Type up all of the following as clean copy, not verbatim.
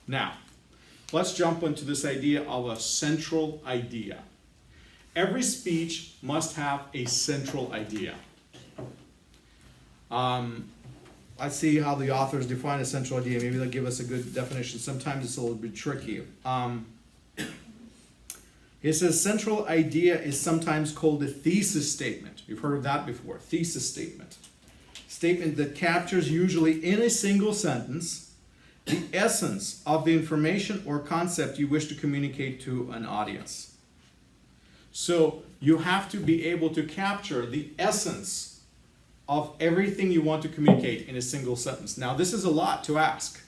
Now, let's jump into this idea of a central idea. Every speech must have a central idea. Let's see how the authors define a central idea. Maybe they'll give us a good definition. Sometimes it's a little bit tricky. It says central idea is sometimes called a thesis statement. You've heard of that before, thesis statement. Statement that captures, usually in a single sentence, the essence of the information or concept you wish to communicate to an audience. So you have to be able to capture the essence of everything you want to communicate in a single sentence. Now, this is a lot to ask.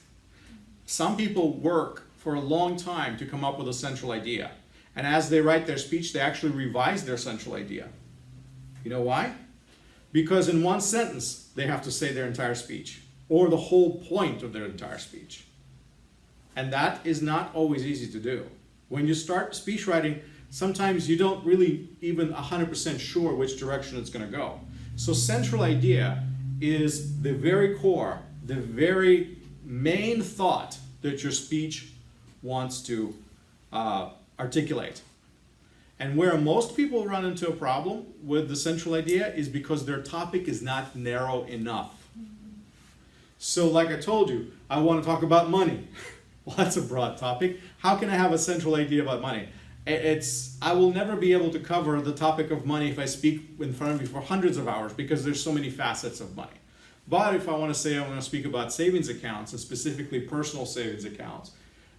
Some people work for a long time to come up with a central idea. And as they write their speech, they actually revise their central idea. You know why? Because in one sentence, they have to say their entire speech, or the whole point of their entire speech. And that is not always easy to do. When you start speech writing, sometimes you don't really even 100% sure which direction it's going to go. So central idea is the very core, the very main thought that your speech wants to articulate. And where most people run into a problem with the central idea is because their topic is not narrow enough. So like I told you, I want to talk about money. Well, that's a broad topic. How can I have a central idea about money? I will never be able to cover the topic of money if I speak in front of you for hundreds of hours because there's so many facets of money. But if I want to say I want to speak about savings accounts, and specifically personal savings accounts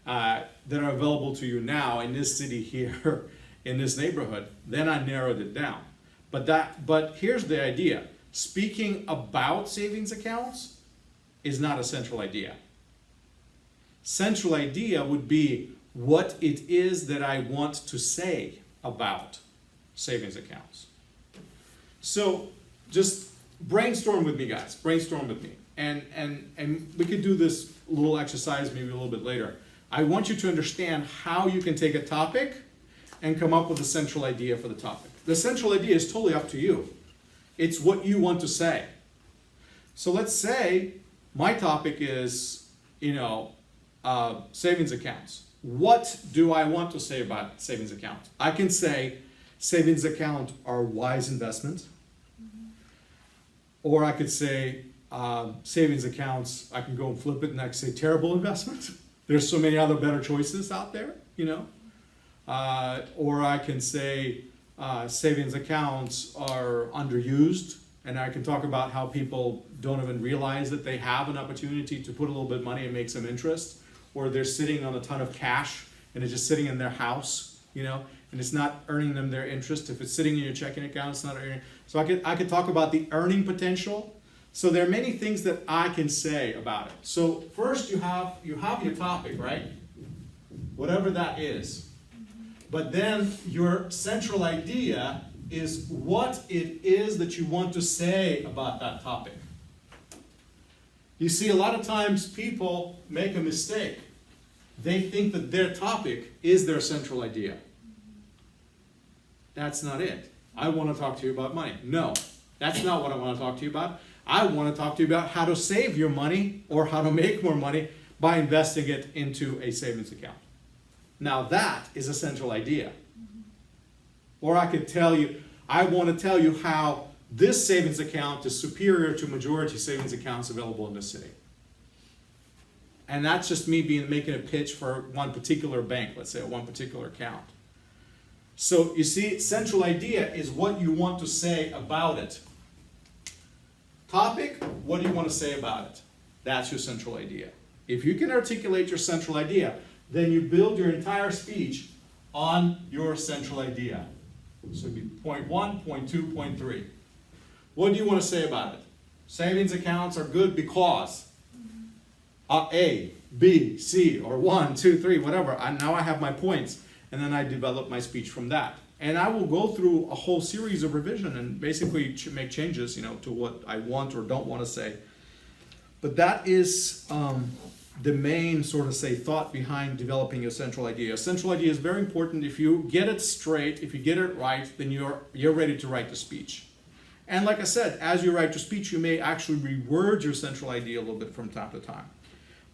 that are available to you now in this city here, in this neighborhood, then I narrowed it down. But here's the idea. Speaking about savings accounts is not a central idea. Central idea would be what it is that I want to say about savings accounts. So just brainstorm with me, guys. Brainstorm with me. And we could do this little exercise maybe a little bit later. I want you to understand how you can take a topic and come up with a central idea for the topic. The central idea is totally up to you. It's what you want to say. So let's say my topic is, savings accounts. What do I want to say about savings accounts? I can say savings accounts are wise investment. Or I could say savings accounts, I can go and flip it and I can say terrible investment. There's so many other better choices out there, Or I can say savings accounts are underused, and I can talk about how people don't even realize that they have an opportunity to put a little bit of money and make some interest, or they're sitting on a ton of cash and it's just sitting in their house, and it's not earning them their interest. If it's sitting in your checking account, it's not earning. So I could talk about the earning potential. So there are many things that I can say about it. So first you have your topic, right? Whatever that is. But then your central idea is what it is that you want to say about that topic. You see, a lot of times people make a mistake. They think that their topic is their central idea. That's not it. I want to talk to you about money. No, that's not what I want to talk to you about. I want to talk to you about how to save your money or how to make more money by investing it into a savings account. Now that is a central idea. Or I could tell you, I want to tell you how this savings account is superior to majority savings accounts available in the city. And that's just me making a pitch for one particular bank, let's say, one particular account. So you see, central idea is what you want to say about it. Topic, what do you want to say about it? That's your central idea. If you can articulate your central idea, then you build your entire speech on your central idea. So it'd be point 1, point 2, point 3. What do you want to say about it? Savings accounts are good because A, B, C, or 1, 2, 3, whatever. Now I have my points, and then I develop my speech from that. And I will go through a whole series of revision and basically make changes, to what I want or don't want to say. But that is the main thought behind developing a central idea. A central idea is very important. If you get it straight, if you get it right, then you're ready to write the speech. And like I said, as you write your speech, you may actually reword your central idea a little bit from time to time.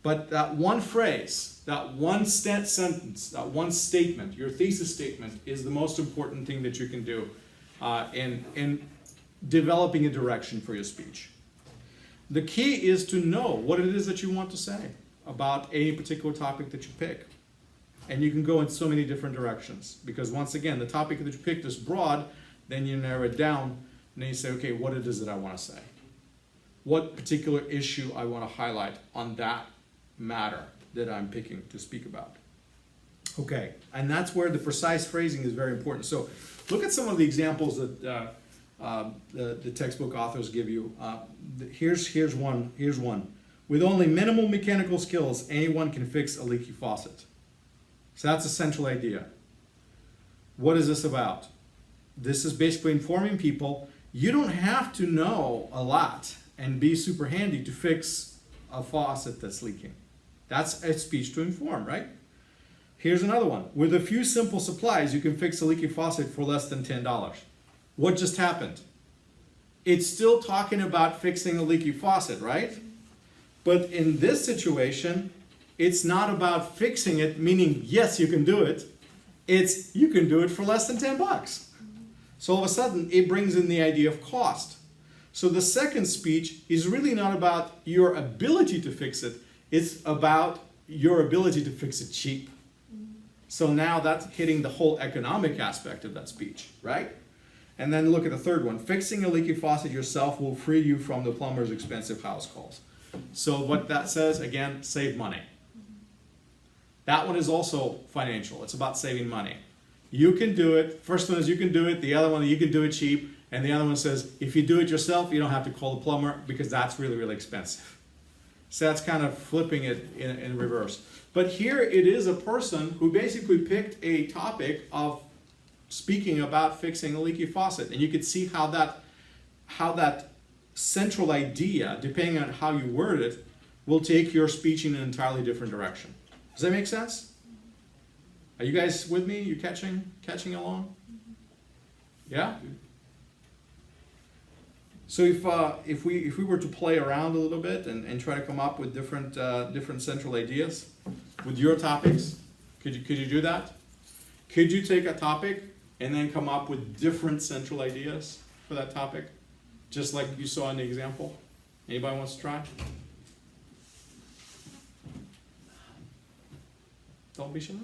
But that one phrase, that one sentence, that one statement, your thesis statement, is the most important thing that you can do in developing a direction for your speech. The key is to know what it is that you want to say about any particular topic that you pick. And you can go in so many different directions, because once again, the topic that you picked is broad, then you narrow it down, and then you say, okay, what it is that I want to say. What particular issue I want to highlight on that matter that I'm picking to speak about. Okay, and that's where the precise phrasing is very important. So look at some of the examples that the textbook authors give you. Here's one. With only minimal mechanical skills, anyone can fix a leaky faucet. So that's a central idea. What is this about? This is basically informing people you don't have to know a lot and be super handy to fix a faucet that's leaking. That's a speech to inform, right? Here's another one. With a few simple supplies, you can fix a leaky faucet for less than $10. What just happened? It's still talking about fixing a leaky faucet, right? But in this situation, it's not about fixing it, meaning yes, you can do it. It's you can do it for less than $10. So all of a sudden, it brings in the idea of cost. So the second speech is really not about your ability to fix it. It's about your ability to fix it cheap. So now that's hitting the whole economic aspect of that speech, right? And then look at the third one. Fixing a leaky faucet yourself will free you from the plumber's expensive house calls. So what that says, again, save money. That one is also financial. It's about saving money. You can do it. First one is you can do it. The other one, you can do it cheap. And the other one says, if you do it yourself, you don't have to call the plumber because that's really, really expensive. So that's kind of flipping it in reverse. But here it is a person who basically picked a topic of speaking about fixing a leaky faucet. And you could see how that central idea, depending on how you word it, will take your speech in an entirely different direction. Does that make sense? Are you guys with me? You catching along? Yeah? So if we were to play around a little bit and try to come up with different central ideas with your topics, could you do that? Could you take a topic and then come up with different central ideas for that topic, just like you saw in the example? Anybody wants to try? Don't be shy.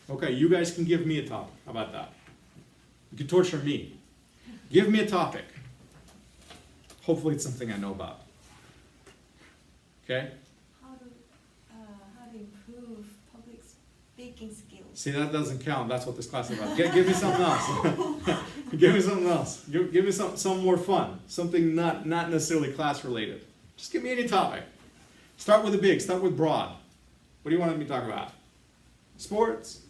Okay, you guys can give me a topic. How about that? You can torture me. Give me a topic. Hopefully it's something I know about. Okay? How to improve public speaking skills. See, that doesn't count. That's what this class is about. Give me something else. Give me something else. Give me something more fun. Something not necessarily class related. Just give me any topic. Start with the big. Start with broad. What do you want me to talk about? Sports?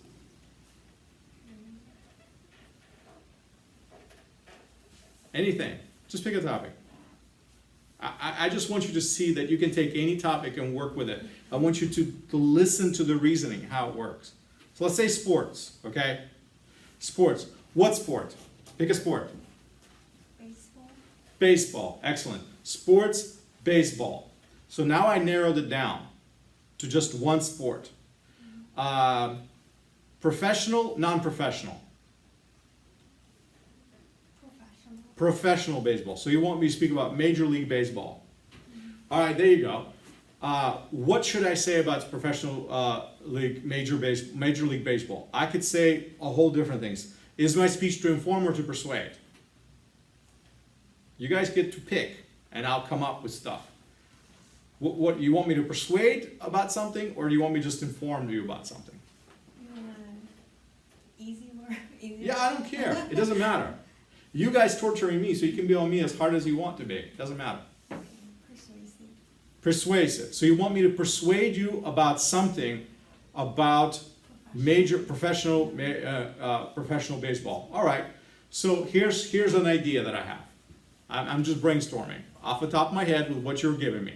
Anything. Just pick a topic. I just want you to see that you can take any topic and work with it. I want you to listen to the reasoning, how it works. So let's say sports, okay? Sports. What sport? Pick a sport. Baseball. Baseball. Excellent. Sports, baseball. So now I narrowed it down to just one sport. Professional, non-professional. Professional baseball. So you want me to speak about Major League Baseball. All right, there you go. What should I say about professional Major League Baseball? I could say a whole different things. Is my speech to inform or to persuade? You guys get to pick, and I'll come up with stuff. What you want me to persuade about something, or do you want me just to inform you about something? Easy or easy? Yeah, I don't care. It doesn't matter. You guys torturing me, so you can be on me as hard as you want to be. It doesn't matter. Persuasive. Persuasive. So you want me to persuade you about something about major professional baseball. All right. So here's an idea that I have. I'm just brainstorming off the top of my head with what you're giving me.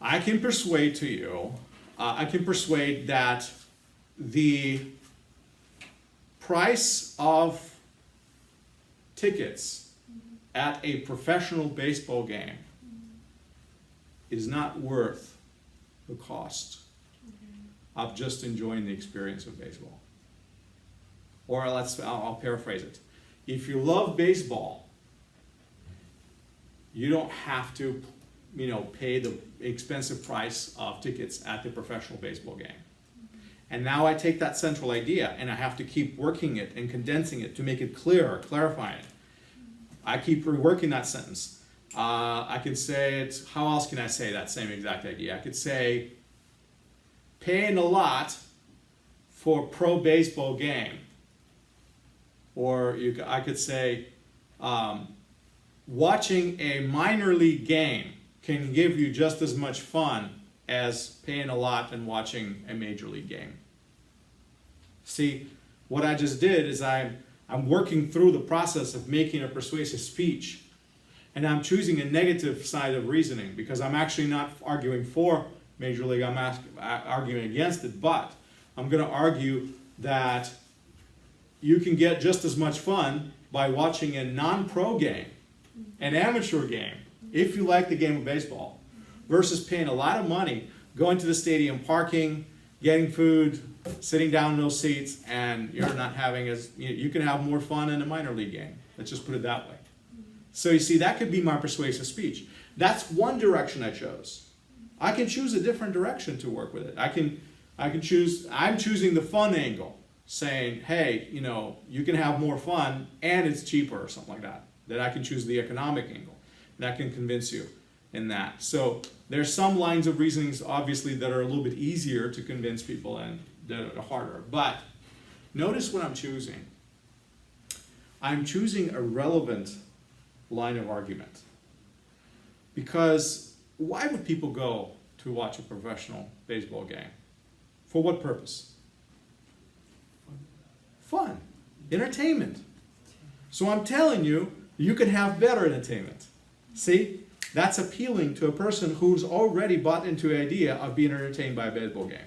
I can persuade to you. I can persuade that the price of tickets at a professional baseball game is not worth the cost of just enjoying the experience of baseball. Or I'll paraphrase it. If you love baseball, you don't have to, pay the expensive price of tickets at the professional baseball game. And now I take that central idea and I have to keep working it and condensing it to make it clearer, clarifying it. I keep reworking that sentence. I can say it, how else can I say that same exact idea? I could say, paying a lot for a pro baseball game. Or I could say, watching a minor league game can give you just as much fun as paying a lot and watching a major league game. See, what I just did is I'm working through the process of making a persuasive speech, and I'm choosing a negative side of reasoning because I'm actually not arguing for major league, I'm arguing against it, but I'm going to argue that you can get just as much fun by watching a non-pro game, an amateur game, if you like the game of baseball, versus paying a lot of money, going to the stadium, parking, getting food, sitting down in those seats, and you're not having you can have more fun in a minor league game. Let's just put it that way. So you see, that could be my persuasive speech. That's one direction I chose. I can choose a different direction to work with it. I'm choosing the fun angle, saying, hey, you can have more fun and it's cheaper or something like that. That I can choose the economic angle. That can convince you in that. So there's some lines of reasonings, obviously, that are a little bit easier to convince people and that are harder. But notice what I'm choosing. I'm choosing a relevant line of argument. Because why would people go to watch a professional baseball game? For what purpose? Fun. Entertainment. So I'm telling you, you can have better entertainment. See? That's appealing to a person who's already bought into the idea of being entertained by a baseball game.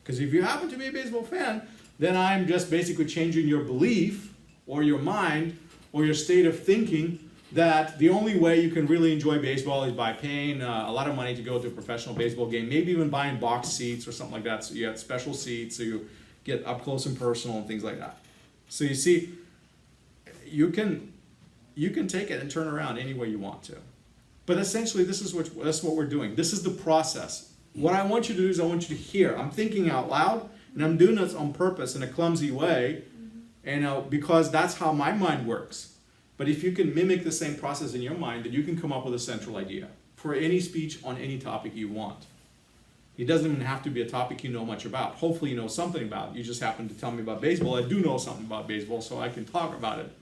Because if you happen to be a baseball fan, then I'm just basically changing your belief or your mind or your state of thinking that the only way you can really enjoy baseball is by paying a lot of money to go to a professional baseball game, maybe even buying box seats or something like that, so you have special seats so you get up close and personal and things like that. So you see, you can take it and turn around any way you want to. But essentially, that's what we're doing. This is the process. What I want you to do is I want you to hear. I'm thinking out loud, and I'm doing this on purpose in a clumsy way, and because that's how my mind works. But if you can mimic the same process in your mind, then you can come up with a central idea for any speech on any topic you want. It doesn't even have to be a topic you know much about. Hopefully you know something about it. You just happen to tell me about baseball. I do know something about baseball, so I can talk about it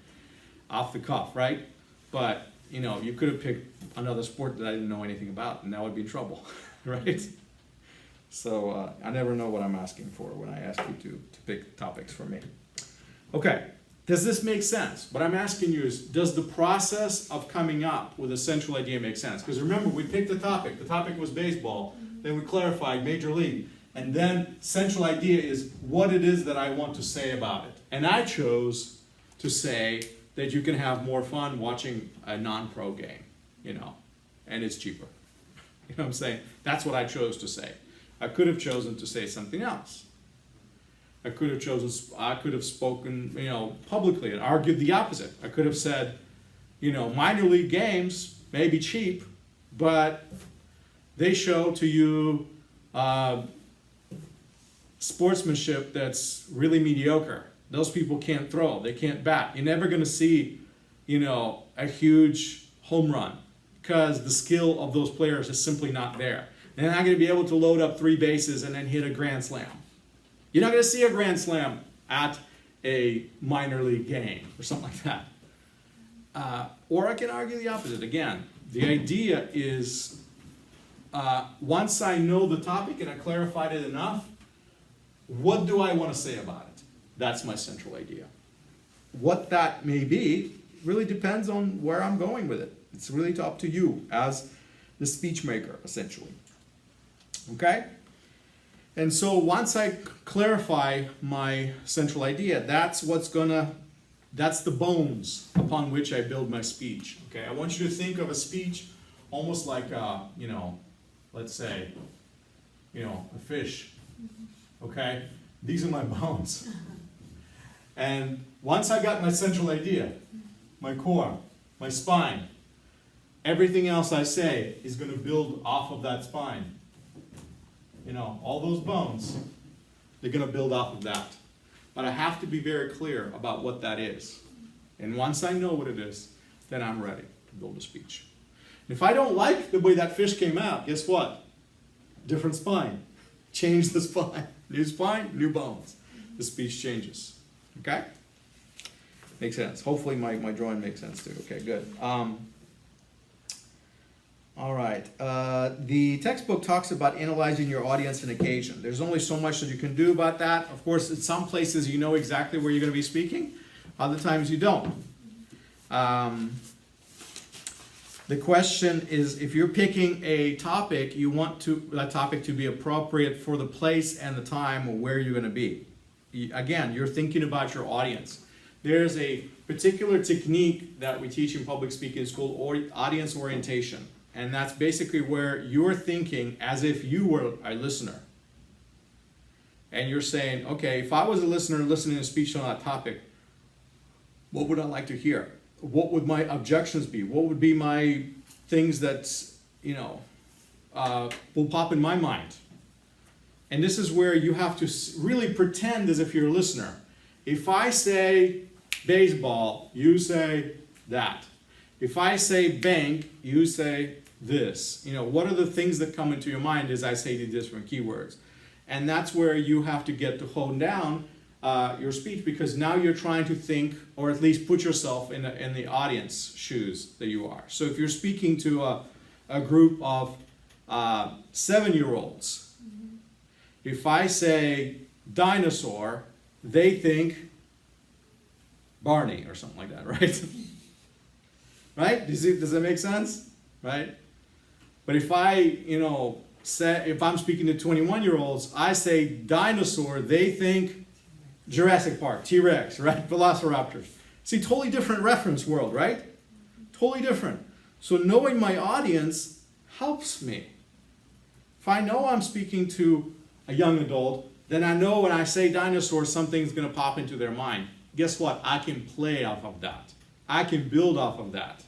off the cuff, right? But, you could have picked another sport that I didn't know anything about, and that would be trouble, right? So I never know what I'm asking for when I ask you to pick topics for me. Okay. Does this make sense? What I'm asking you is, does the process of coming up with a central idea make sense? Because remember, we picked the topic. The topic was baseball. Then we clarified Major League. And then central idea is what it is that I want to say about it. And I chose to say that you can have more fun watching a non-pro game, and it's cheaper. You know what I'm saying? That's what I chose to say. I could have chosen to say something else. I could have spoken, publicly and argued the opposite. I could have said, minor league games may be cheap, but they show to you sportsmanship that's really mediocre. Those people can't throw, they can't bat. You're never going to see, a huge home run because the skill of those players is simply not there. They're not going to be able to load up 3 bases and then hit a grand slam. You're not going to see a grand slam at a minor league game or something like that. Or I can argue the opposite. Again, the idea is once I know the topic and I clarified it enough, what do I want to say about it? That's my central idea. What that may be really depends on where I'm going with it. It's really up to you as the speech maker, essentially. Okay? And so once I clarify my central idea, that's the bones upon which I build my speech. Okay, I want you to think of a speech almost like, you know, let's say, you know, a fish, okay? These are my bones. And once I got my central idea, my core, my spine, everything else I say is going to build off of that spine. You know, all those bones, they're going to build off of that. But I have to be very clear about what that is. And once I know what it is, then I'm ready to build a speech. If I don't like the way that fish came out, guess what? Different spine. Change the spine. New spine, new bones. The speech changes. Okay? Makes sense. Hopefully my drawing makes sense too. Okay, good. All right. The textbook talks about analyzing your audience and occasion. There's only so much that you can do about that. Of course, in some places you know exactly where you're going to be speaking. Other times you don't. The question is, if you're picking a topic, you want that topic to be appropriate for the place and the time or where you're going to be. Again, you're thinking about your audience. There's a particular technique that we teach in public speaking school, audience orientation. And that's basically where you're thinking as if you were a listener. And you're saying, okay, if I was a listener listening to a speech on that topic, what would I like to hear? What would my objections be? What would be my things that, you know, will pop in my mind? And this is where you have to really pretend as if you're a listener. If I say baseball, you say that. If I say bank, you say this. You know, what are the things that come into your mind as I say the different keywords? And that's where you have to get to hone down your speech, because now you're trying to think, or at least put yourself in the audience shoes that you are. So if you're speaking to a group of 7-year-olds, if I say dinosaur, they think Barney or something like that, right? Right? Does that make sense? Right? But if I, you know, if I'm speaking to 21-year-olds, I say dinosaur, they think Jurassic Park, T-Rex, right? Velociraptors. See, totally different reference world, right? Totally different. So knowing my audience helps me. If I know I'm speaking to a young adult, then I know when I say dinosaur, something's going to pop into their mind. Guess what? I can play off of that. I can build off of that.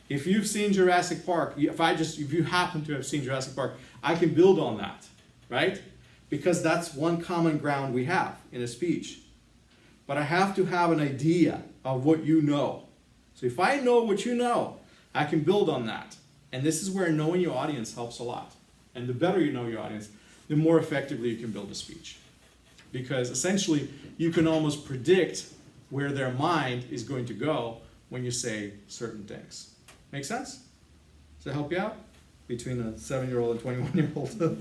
If you've seen Jurassic Park, if you happen to have seen Jurassic Park, I can build on that, right? Because that's one common ground we have in a speech. But I have to have an idea of what you know. So if I know what you know, I can build on that. And this is where knowing your audience helps a lot. And the better you know your audience, the more effectively you can build a speech. Because essentially, you can almost predict where their mind is going to go when you say certain things. Make sense? Does that help you out? Between a 7-year-old and 21-year-old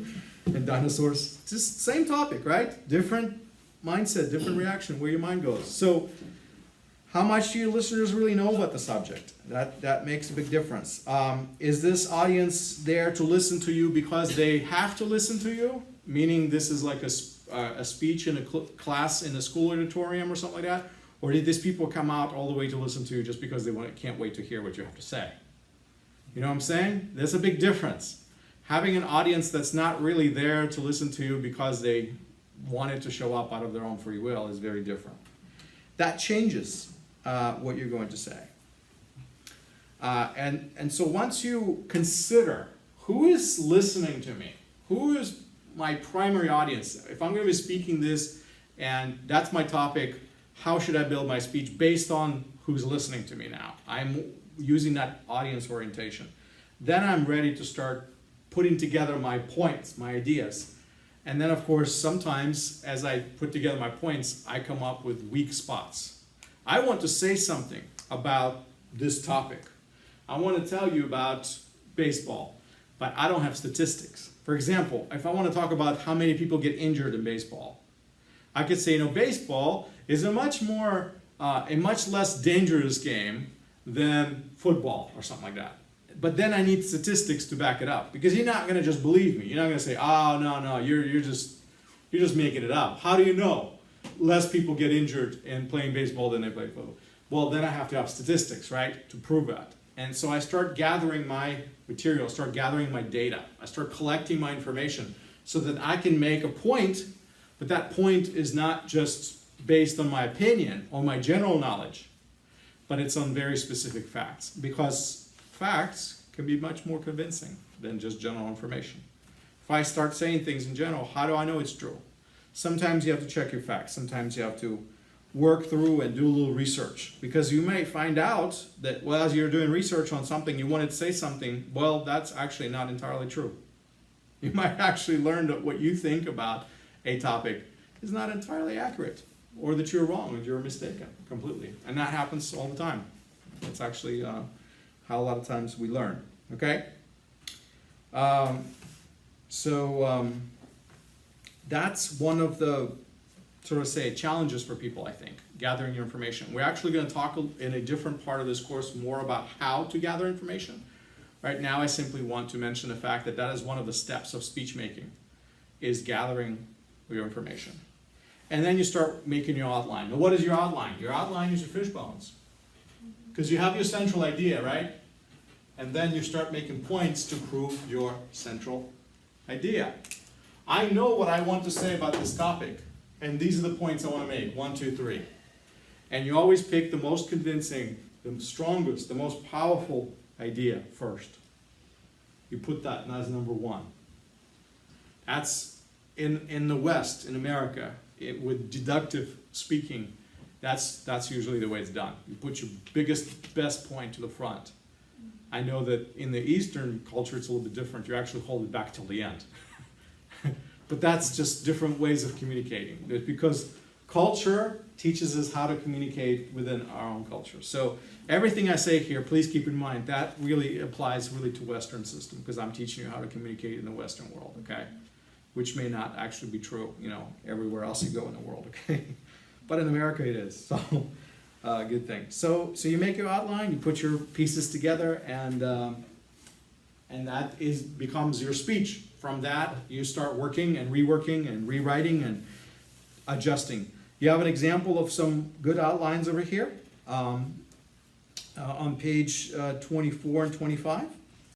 and dinosaurs. Just same topic, right? Different mindset, different reaction, where your mind goes. So how much do your listeners really know about the subject? That makes a big difference. Is this audience there to listen to you because they have to listen to you? Meaning this is like a speech in a class in a school auditorium or something like that? Or did these people come out all the way to listen to you just because they can't wait to hear what you have to say? You know what I'm saying? There's a big difference. Having an audience that's not really there to listen to you because they wanted to show up out of their own free will is very different. That changes what you're going to say. And so once you consider who is listening to me, who is my primary audience, if I'm going to be speaking this and that's my topic, how should I build my speech based on who's listening to me now? I'm using that audience orientation. Then I'm ready to start putting together my points, my ideas. And then, of course, sometimes as I put together my points, I come up with weak spots. I want to say something about this topic. I want to tell you about baseball, but I don't have statistics. For example, if I want to talk about how many people get injured in baseball, I could say, baseball is a much less dangerous game than football or something like that. But then I need statistics to back it up, because you're not going to just believe me. You're not going to say, oh, no, you're just making it up. How do you know less people get injured in playing baseball than they play football? Well, then I have to have statistics, right, to prove that. And so I start gathering my material, start gathering my data. I start collecting my information so that I can make a point, but that point is not just based on my opinion or my general knowledge, but it's on very specific facts, because facts can be much more convincing than just general information. If I start saying things in general, how do I know it's true? Sometimes you have to check your facts. Sometimes you have to work through and do a little research, because you may find out that, well, as you're doing research on something, you wanted to say something, well, that's actually not entirely true. You might actually learn that what you think about a topic is not entirely accurate, or that you're wrong and you're mistaken completely. And that happens all the time. That's actually how a lot of times we learn, okay? That's one of the, sort of say, challenges for people, I think, gathering your information. We're actually going to talk in a different part of this course more about how to gather information. Right now, I simply want to mention the fact that that is one of the steps of speech making, is gathering your information. And then you start making your outline. Now, what is your outline? Your outline is your fish bones. Because you have your central idea, right? And then you start making points to prove your central idea. I know what I want to say about this topic, and these are the points I want to make, 1, 2, 3. And you always pick the most convincing, the strongest, the most powerful idea first. You put that as number 1. That's in the West, in America, with deductive speaking, that's usually the way it's done. You put your biggest, best point to the front. I know that in the Eastern culture it's a little bit different. You actually hold it back till the end. But that's just different ways of communicating. Because culture teaches us how to communicate within our own culture. So everything I say here, please keep in mind, that really applies really to Western system, because I'm teaching you how to communicate in the Western world, okay? Which may not actually be true, everywhere else you go in the world, okay? But in America it is, so good thing. So you make your outline, you put your pieces together, and that becomes your speech. From that, you start working and reworking and rewriting and adjusting. You have an example of some good outlines over here on page 24 and 25.